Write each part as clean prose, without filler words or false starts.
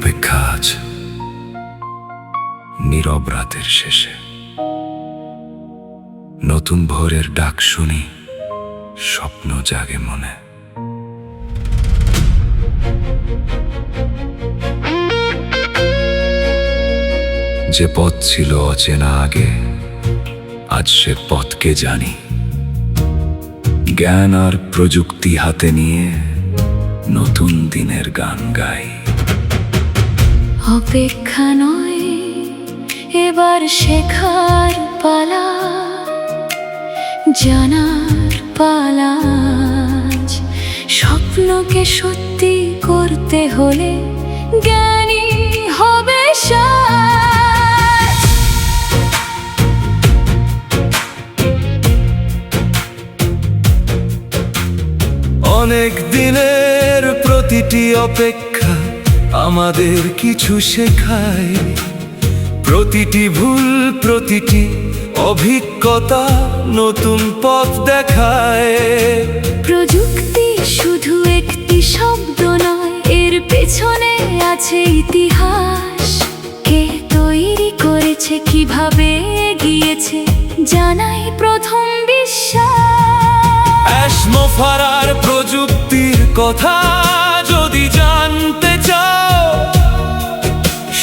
অপেক্ষা আজ নীরব রাতের শেষে। নতুন ভোরের ডাক শুনি, স্বপ্ন জাগে মনে। যে পথ ছিল অচেনা আগে, আজ সে পথকে জানি। জ্ঞান আর প্রযুক্তি হাতে নিয়ে নতুন দিনের গান গাই। অপেক্ষা নয়, এবার শেখার পালা, জানার পালা। স্বপ্নকে সত্যি করতে হলে জ্ঞানী হবে সাজ। অনেক দিনের প্রতিটি অপেক্ষা আমাদের কিছু শেখায়। প্রতিটি ভুল, প্রতিটি অভিজ্ঞতা নতুন পথ দেখায়। প্রযুক্তি শুধু একটি শব্দ নয়, এর পেছনে আছে ইতিহাস। কে তৈরি করেছে, কিভাবে এগিয়েছে, জানাই প্রথম বিশ্বাস। অ্যাশমোফারার প্রযুক্তির কথা যদি জানতে চাও,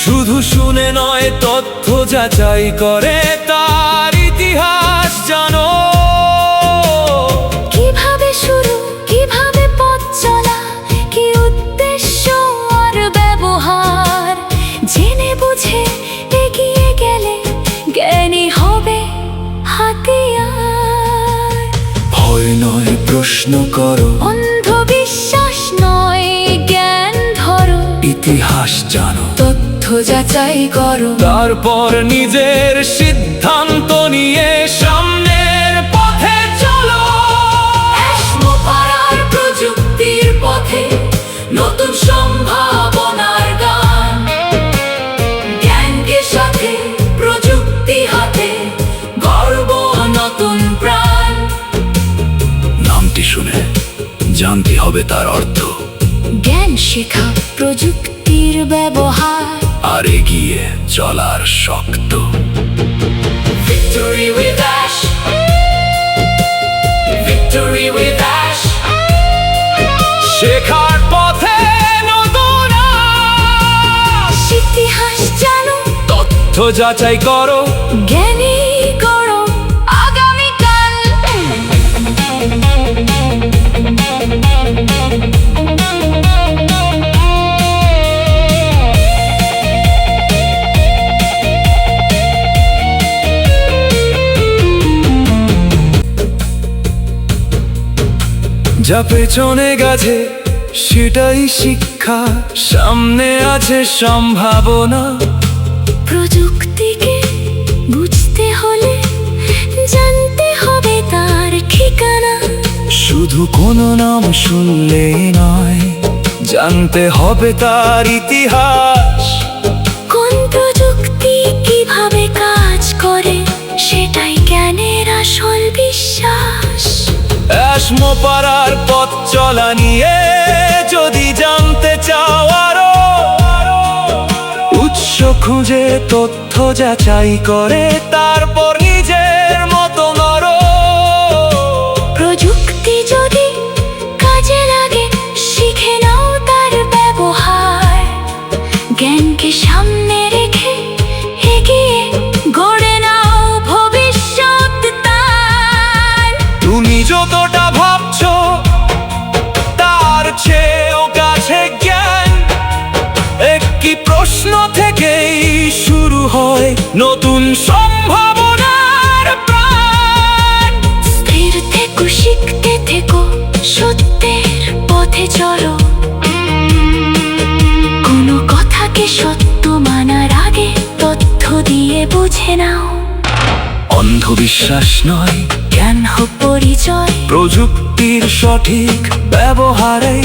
শুধু শুনে নয়, তথ্য যাচাই করে তার ইতিহাস জানো। কিভাবে শুরু, কিভাবে পথ চলা, কি উদ্দেশ্য আর ব্যবহার, জেনে বুঝে এগিয়ে গেলে জ্ঞানী হবে হাতিয়ার। ভয় নয়, প্রশ্ন করো, অন্ধবিশ্বাস নয়, জ্ঞান ধরো। ইতিহাস জানো, তথ্য যাচাই করো, তারপর নিজের সিদ্ধান্ত নিয়ে সামনের পথে চলো। অ্যাশমোফারার প্রযুক্তির পথে নতুন সম্ভাবনার গান। জ্ঞানকে সাথে, প্রযুক্তি হাতে, গর্ব নতুন প্রাণ। নামটি শুনে জানতে হবে তার অর্থ, জ্ঞান শেখা, প্রযুক্তির ব্যবহার, আর এগিয়ে চলার শক্ত। Victory with Ash, Victory with Ash। শেখার পথে নতুন আশ। ইতিহাস জানো, তথ্য যাচাই করো, জ্ঞানী করো আগামীকাল। যা পেছনে গেছে সেটাই শিক্ষা, সামনে আছে সম্ভাবনা। প্রযুক্তিকে বুঝতে হলে জানতে হবে তার ঠিকানা। শুধু কোনো নাম শুনলেই নয়, জানতে হবে তার ইতিহাস। কোন প্রযুক্তি কিভাবে কাজ করে, সেটাই জ্ঞানের আসল বিশ্বাস। অ্যাশমোফারার পথ চলা নিয়ে যদি জানতে চাও আরো, উৎস খুঁজে তথ্য যাচাই করে তারপর নিজের মতো নড়ো। প্রযুক্তি যদি কাজে লাগে, শিখে নাও তার ব্যবহার। জ্ঞানকে সামনে রেখে এগিয়ে গড়ে নাও ভবিষ্যৎ তার। তুমি যতটা ভাবছো তার চেয়েও কাছে জ্ঞান। একটি প্রশ্ন থেকেই শুরু হয় নতুন সম্ভাবনার প্রাণ। স্থির থেকো, শিখতে থেকো, সত্যের পথে চলো। কোনো কথাকে সত্য মানার আগে তথ্য দিয়ে বুঝে নাও। অন্ধবিশ্বাস নয়, জ্ঞান হোক পরিচয়, প্রযুক্তির সঠিক ব্যবহারে